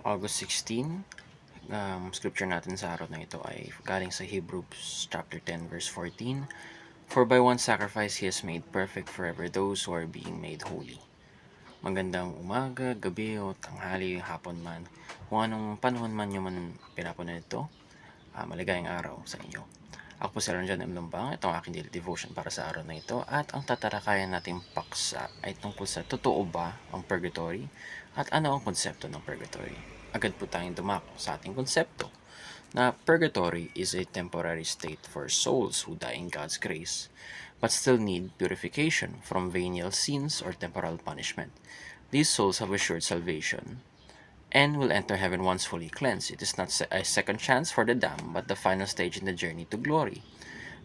August 16, scripture natin sa araw na ito ay galing sa Hebrews chapter 10 verse 14. For by one sacrifice He has made perfect forever those who are being made holy. Magandang umaga, gabi o tanghali, hapon man. Kung anong panahon man nyo man pinapunan ito, maligayang araw sa inyo. Ako po si Ranjan M. Lumbang, ito ang aking daily devotion para sa araw na ito at ang tatalakayan nating paksa ay tungkol sa totoo ba ang purgatory at ano ang konsepto ng purgatory. Agad po tayong dumako sa ating konsepto na purgatory is a temporary state for souls who die in God's grace but still need purification from venial sins or temporal punishment. These souls have assured salvation and will enter heaven once fully cleansed. It is not a second chance for the damned, but the final stage in the journey to glory.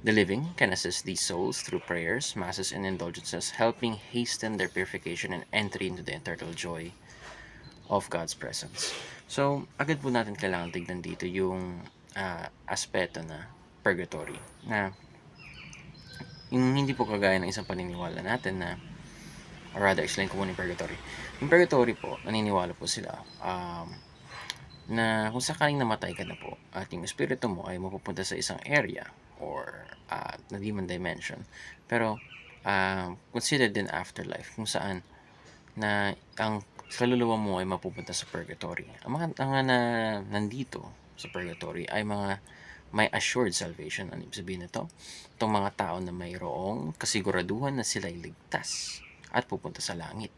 The living can assist these souls through prayers, masses, and indulgences, helping hasten their purification and entry into the eternal joy of God's presence. So, agad po natin kailangan tignan dito yung aspeto na purgatory, na yung hindi po kagaya ng isang paniniwala natin na, or rather, explain ko muna yung purgatory. Yung purgatory po, naniniwala po sila, na kung sakaling namatay ka na po at yung espiritu mo ay mapupunta sa isang area or na demon dimension, pero considered din afterlife kung saan na ang kaluluwa mo ay mapupunta sa purgatory. Ang mga na nandito sa purgatory ay mga may assured salvation. Ano ibig sabihin nito? Itong mga tao na mayroong kasiguraduhan na sila ay ligtas at pupunta sa langit.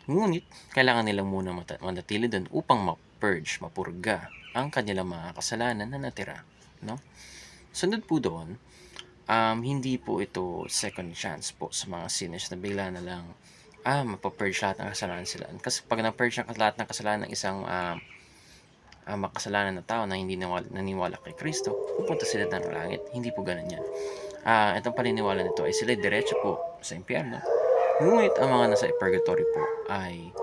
Ngunit, kailangan nilang muna manatili doon upang ma-purge, mapurga ang kanilang mga kasalanan na natira. No? Sunod po doon, hindi po ito second chance po sa mga sinners na bigla na lang mapapurge lahat ng kasalanan sila. Kasi pag na-purge lahat ng kasalanan ng isang makasalanan na tao na hindi naniwala kay Kristo, pupunta sila ng langit. Hindi po ganun yan. Itong paniniwala nito ay sila diretso po sa impyerno. Ngunit ang mga nasa purgatory po ay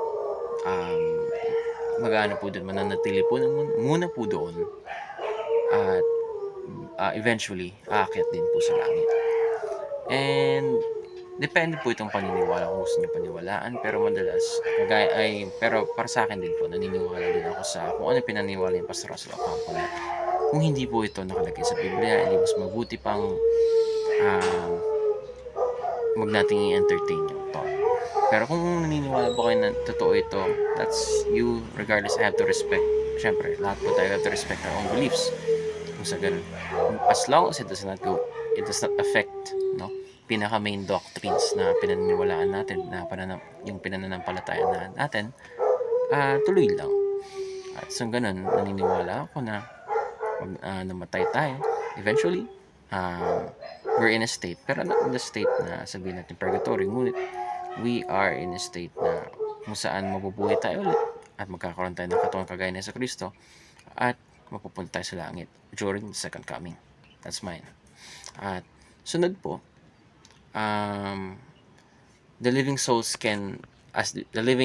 mag-ano po doon, mananatili po muna po doon at eventually aakyat din po sa langit. And depende po itong paniniwala kung gusto niyo paniwalaan, pero madalas pero para sa akin din po, naniniwala din ako sa kung ano pinaniwala ni Pastor Russell Ocampo na kung hindi po ito nakalagay sa Biblia, hindi mas mabuti pang wag nating i-entertain yung thought. Pero kung naniniwala po kayo na totoo ito, that's you, regardless. I have to respect. Siyempre, lahat po tayo have to respect our own beliefs. Kung sa ganun. As long as it does not affect, no, pinaka main doctrines na pinaniniwalaan natin, na yung pinananampalatayaan natin, tuloy lang. At sa ganun, naniniwala ako na pag namatay tayo, eventually, we're in a state, pero not in the state na sabihin natin purgatory, ngunit we are in a state na kung saan mabubuhay tayo ulit at magkakaroon tayo ng katawan kagaya ni Yesu Kristo at mapupunta tayo sa langit during the second coming. That's mine. At sunod po, the living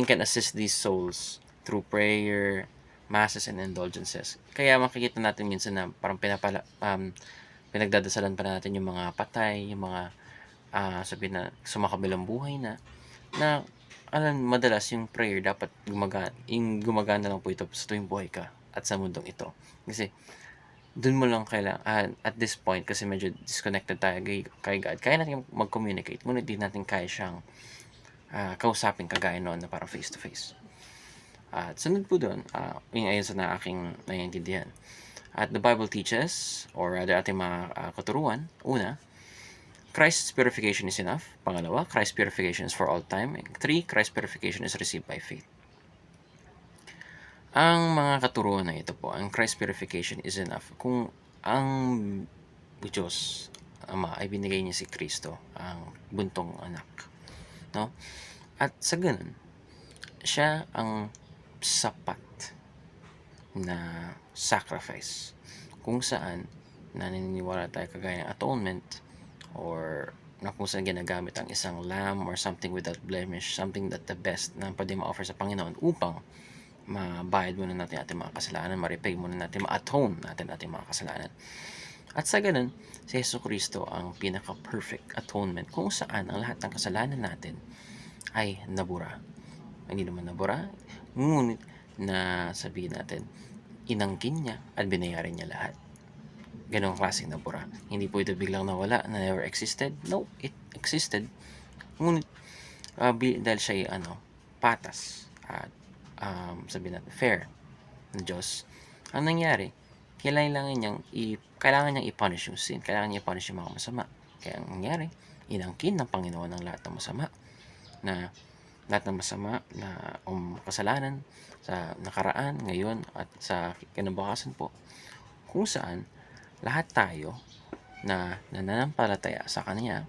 can assist these souls through prayer, masses, and indulgences. Kaya makikita natin minsan na parang pinagdadasalan pa natin yung mga patay, yung mga sabihin na sumakabilang buhay na madalas yung prayer dapat gumagana lang po ito sa tuwing buhay ka at sa mundong ito. Kasi dun mo lang kailangan, at this point, kasi medyo disconnected tayo kay God, kaya natin mag-communicate, ngunit di natin kaya siyang kausapin kagaya noon na parang face to face. At sunod po doon, yung ayon sa aking naiintindihan. At the Bible teaches, or rather ating mga katuruan, una, Christ's purification is enough. Pangalawa, Christ's purification is for all time. And 3, Christ's purification is received by faith. Ang mga katuruan na ito po, ang Christ's purification is enough kung ang Diyos Ama ay binigay niya si Kristo, ang buntong anak. No? At sa ganun, siya ang sapat na sacrifice kung saan naniniwala tayo kagaya ng atonement, or na kung saan ginagamit ang isang lamb or something without blemish, something that the best na pwede ma-offer sa Panginoon upang mabayad muna natin ating mga kasalanan, ma-repay muna natin, ma-atone natin ating mga kasalanan. At sa ganun, si Yesu Kristo ang pinaka-perfect atonement kung saan ang lahat ng kasalanan natin ay nabura. Hindi naman nabura, ngunit na sabihin natin, inangkin niya at binayaran niya lahat. Ganong klaseng nabura. Hindi po ito biglang nawala na never existed. No, it existed. Ngunit dahil siya ay patas at sabihin natin fair ng Diyos, ang nangyari, kailangan niyang i-punish yung sin, kailangan niya i-punish yung mga masama. Kaya ang nangyari, inangkin ng Panginoon ang lahat ng masama na kasalanan sa nakaraan, ngayon at sa kinabukasan po, kung saan lahat tayo na nananampalataya sa Kanya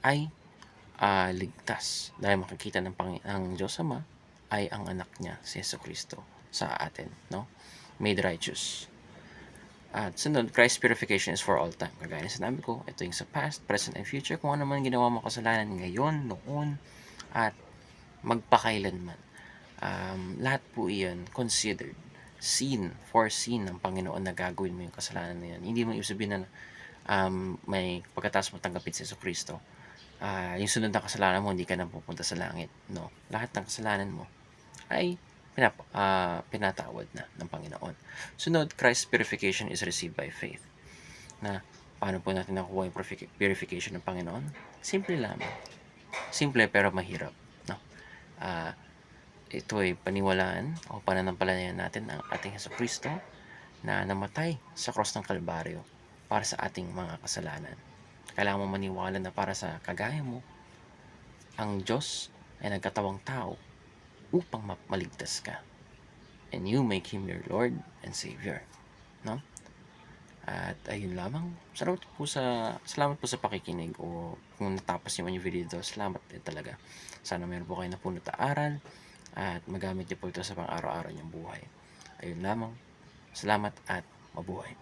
ay ligtas dahil makikita ng Diyos Ama ay ang anak niya si Jesucristo sa atin, no? Made righteous. At sunod, Christ's purification is for all time. Kagaya na sinabi ko, ito yung sa past, present, and future. Kung ano man ginawa mo kasalanan ngayon, noon, at magpakailanman. Lahat po iyan considered foreseen ng Panginoon na gagawin mo yung kasalanan na yan. Hindi mo ibig sabihin na may pagkatapos mo tanggapin si Jesucristo, yung sunod na kasalanan mo, hindi ka na pupunta sa langit. No. Lahat ng kasalanan mo ay pinatawad na ng Panginoon. Sunod, Christ's purification is received by faith. Na paano po natin nakuha yung purification ng Panginoon? Simple lamang. Simple pero mahirap. No? Ito ay paniwalaan o pananampalanayan natin ang ating Jesucristo na namatay sa cross ng Kalbaryo para sa ating mga kasalanan. Kailangan mo maniwala na para sa kagaya mo, ang Diyos ay nagkatawang tao upang maligtas ka. And you make Him your Lord and Savior. No? At ayun lamang. Salamat po sa pakikinig, o kung natapos niyo man yung video dito, salamat din talaga. Sana meron po kayo na punot na aral at magamit niyo po ito sa pang-araw-araw niyong buhay. Ayun lamang. Salamat at mabuhay.